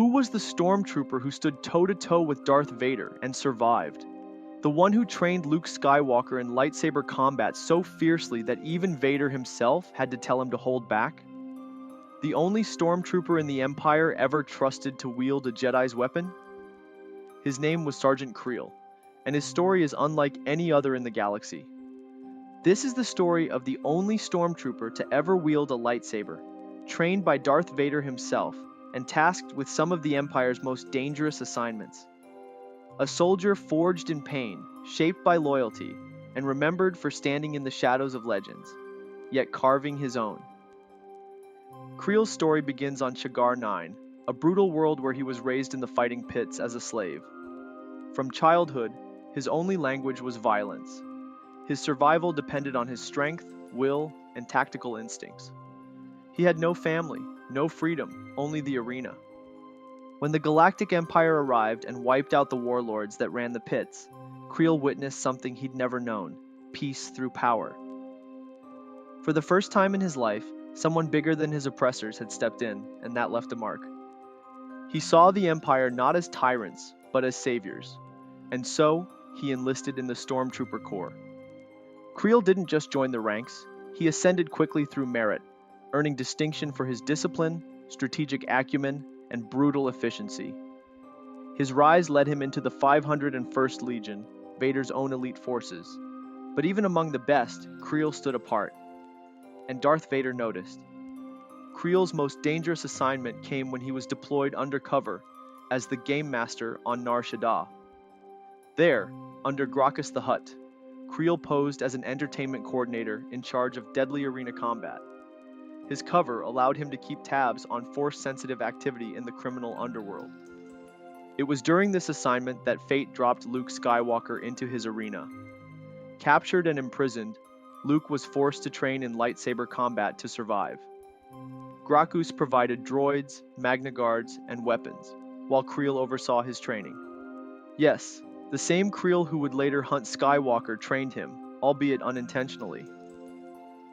Who was the Stormtrooper who stood toe-to-toe with Darth Vader and survived? The one who trained Luke Skywalker in lightsaber combat so fiercely that even Vader himself had to tell him to hold back? The only Stormtrooper in the Empire ever trusted to wield a Jedi's weapon? His name was Sergeant Kreel, and his story is unlike any other in the galaxy. This is the story of the only Stormtrooper to ever wield a lightsaber, trained by Darth Vader himself, and tasked with some of the Empire's most dangerous assignments. A soldier forged in pain, shaped by loyalty, and remembered for standing in the shadows of legends, yet carving his own. Kreel's story begins on Chagar IX, a brutal world where he was raised in the fighting pits as a slave. From childhood, his only language was violence. His survival depended on his strength, will, and tactical instincts. He had no family, no freedom, only the arena. When the Galactic Empire arrived and wiped out the warlords that ran the pits, Kreel witnessed something he'd never known: peace through power. For the first time in his life, someone bigger than his oppressors had stepped in, and that left a mark. He saw the Empire not as tyrants, but as saviors, and so he enlisted in the Stormtrooper Corps. Kreel didn't just join the ranks, he ascended quickly through merit, earning distinction for his discipline, strategic acumen, and brutal efficiency. His rise led him into the 501st Legion, Vader's own elite forces. But even among the best, Kreel stood apart. And Darth Vader noticed. Kreel's most dangerous assignment came when he was deployed undercover as the Game Master on Nar Shaddaa. There, under Gracchus the Hutt, Kreel posed as an entertainment coordinator in charge of deadly arena combat. His cover allowed him to keep tabs on force-sensitive activity in the criminal underworld. It was during this assignment that fate dropped Luke Skywalker into his arena. Captured and imprisoned, Luke was forced to train in lightsaber combat to survive. Gracchus provided droids, Magna Guards, and weapons, while Kreel oversaw his training. Yes, the same Kreel who would later hunt Skywalker trained him, albeit unintentionally.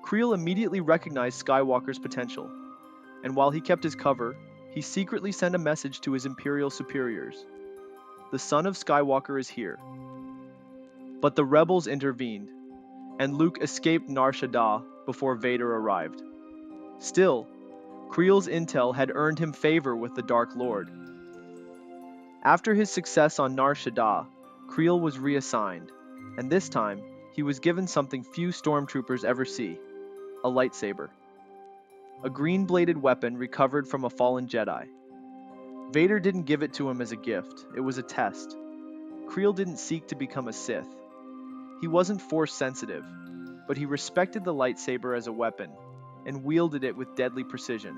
Kreel immediately recognized Skywalker's potential, and while he kept his cover, he secretly sent a message to his Imperial superiors. The son of Skywalker is here. But the rebels intervened, and Luke escaped Nar Shaddaa before Vader arrived. Still, Kreel's intel had earned him favor with the Dark Lord. After his success on Nar Shaddaa, Kreel was reassigned, and this time, he was given something few stormtroopers ever see: a lightsaber. A green-bladed weapon recovered from a fallen Jedi. Vader didn't give it to him as a gift, it was a test. Kreel didn't seek to become a Sith. He wasn't force-sensitive, but he respected the lightsaber as a weapon, and wielded it with deadly precision.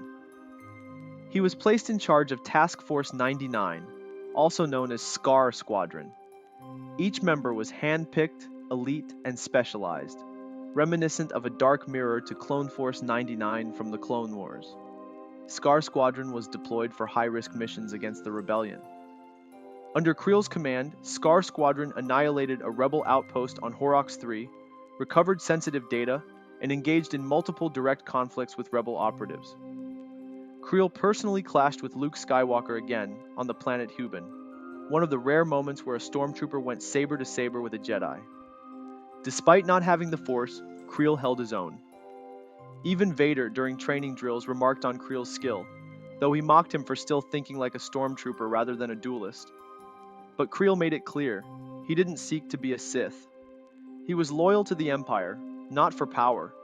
He was placed in charge of Task Force 99, also known as SCAR Squadron. Each member was hand-picked, elite, and specialized, reminiscent of a dark mirror to Clone Force 99 from the Clone Wars. SCAR Squadron was deployed for high-risk missions against the Rebellion. Under Kreel's command, SCAR Squadron annihilated a rebel outpost on Horrocks 3, recovered sensitive data, and engaged in multiple direct conflicts with rebel operatives. Kreel personally clashed with Luke Skywalker again on the planet Hubin, one of the rare moments where a stormtrooper went saber to saber with a Jedi. Despite not having the Force, Kreel held his own. Even Vader, during training drills, remarked on Kreel's skill, though he mocked him for still thinking like a stormtrooper rather than a duelist. But Kreel made it clear, he didn't seek to be a Sith. He was loyal to the Empire, not for power,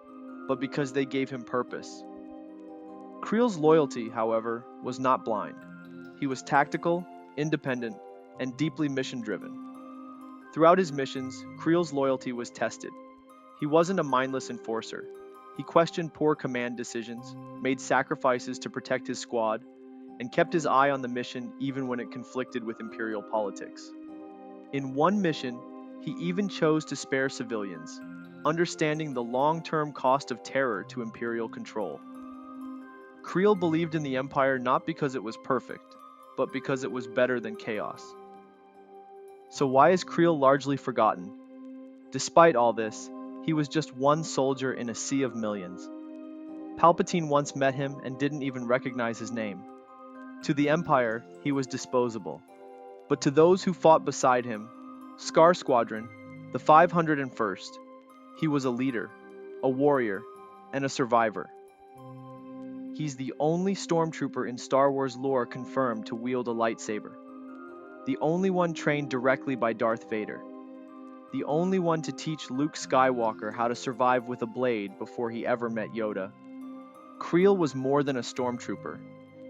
but because they gave him purpose. Kreel's loyalty, however, was not blind. He was tactical, independent, and deeply mission-driven. Throughout his missions, Kreel's loyalty was tested. He wasn't a mindless enforcer. He questioned poor command decisions, made sacrifices to protect his squad, and kept his eye on the mission even when it conflicted with Imperial politics. In one mission, he even chose to spare civilians, understanding the long-term cost of terror to Imperial control. Kreel believed in the Empire not because it was perfect, but because it was better than chaos. So why is Kreel largely forgotten? Despite all this, he was just one soldier in a sea of millions. Palpatine once met him and didn't even recognize his name. To the Empire, he was disposable. But to those who fought beside him, SCAR Squadron, the 501st, he was a leader, a warrior, and a survivor. He's the only Stormtrooper in Star Wars lore confirmed to wield a lightsaber. The only one trained directly by Darth Vader. The only one to teach Luke Skywalker how to survive with a blade before he ever met Yoda. Kreel was more than a Stormtrooper.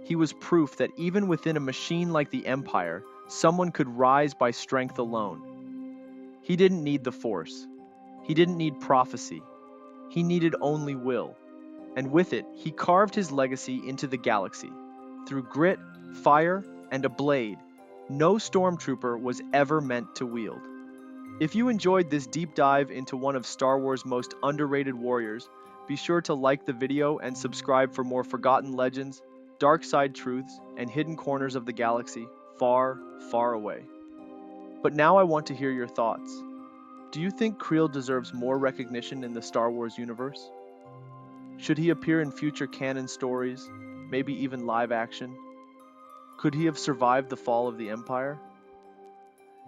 He was proof that even within a machine like the Empire, someone could rise by strength alone. He didn't need the Force. He didn't need prophecy. He needed only will. And with it, he carved his legacy into the galaxy. Through grit, fire, and a blade, no Stormtrooper was ever meant to wield. If you enjoyed this deep dive into one of Star Wars' most underrated warriors, be sure to like the video and subscribe for more forgotten legends, dark side truths, and hidden corners of the galaxy far, far away. But now I want to hear your thoughts. Do you think Kreel deserves more recognition in the Star Wars universe? Should he appear in future canon stories, maybe even live action? Could he have survived the fall of the Empire?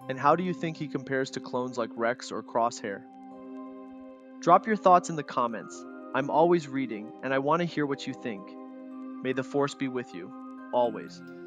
And how do you think he compares to clones like Rex or Crosshair? Drop your thoughts in the comments. I'm always reading, and I want to hear what you think. May the Force be with you, always.